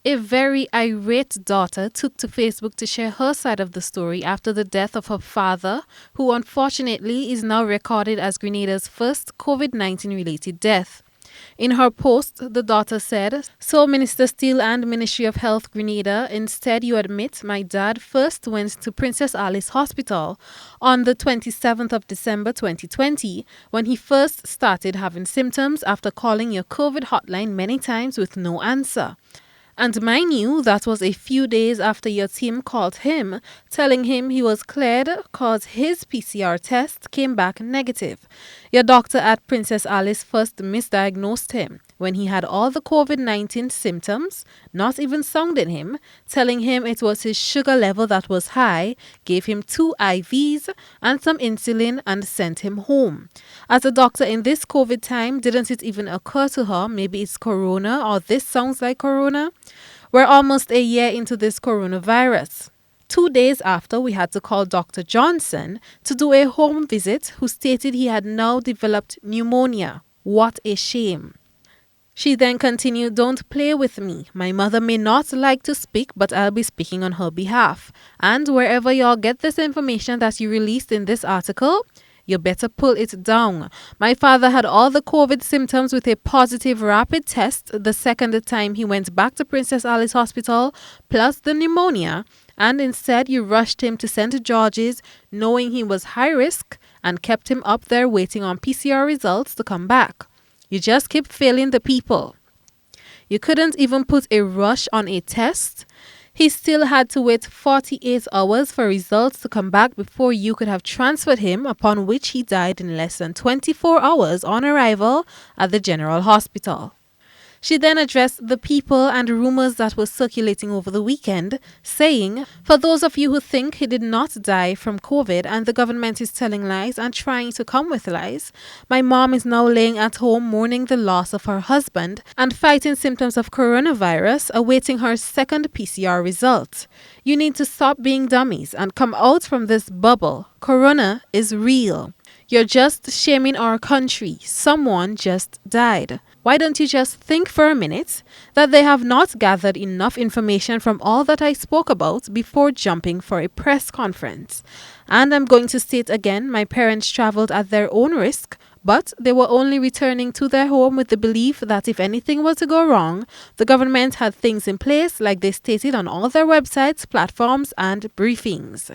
A very irate daughter took to Facebook to share her side of the story after the death of her father, who unfortunately is now recorded as Grenada's first COVID-19 related death. In her post, the daughter said, "So, Minister Steele and Ministry of Health Grenada, instead you admit my dad first went to Princess Alice Hospital on the 27th of December 2020 when he first started having symptoms after calling your COVID hotline many times with no answer. And mind you, that was a few days after your team called him, telling him he was cleared because his PCR test came back negative. Your doctor at Princess Alice first misdiagnosed him when he had all the COVID-19 symptoms, not even sounding him, telling him it was his sugar level that was high, gave him 2 IVs and some insulin and sent him home. As a doctor in this COVID time, didn't it even occur to her maybe it's corona or this sounds like corona? We're almost a year into this coronavirus. 2 days after, we had to call Dr. Johnson to do a home visit who stated he had now developed pneumonia. What a shame." She then continued, "Don't play with me. My mother may not like to speak, but I'll be speaking on her behalf. And wherever y'all get this information that you released in this article, you better pull it down. My father had all the COVID symptoms with a positive rapid test the second time he went back to Princess Alice Hospital, plus the pneumonia, and instead you rushed him to St. George's knowing he was high risk and kept him up there waiting on PCR results to come back. You just keep failing the people. You couldn't even put a rush on a test. He still had to wait 48 hours for results to come back before you could have transferred him, upon which he died in less than 24 hours on arrival at the General Hospital." She then addressed the people and rumors that were circulating over the weekend, saying, "For those of you who think he did not die from COVID and the government is telling lies and trying to come with lies, my mom is now laying at home mourning the loss of her husband and fighting symptoms of coronavirus, awaiting her second PCR result. You need to stop being dummies and come out from this bubble. Corona is real. You're just shaming our country. Someone just died. Why don't you just think for a minute that they have not gathered enough information from all that I spoke about before jumping for a press conference? And I'm going to state again, my parents traveled at their own risk, but they were only returning to their home with the belief that if anything were to go wrong, the government had things in place like they stated on all their websites, platforms, and briefings."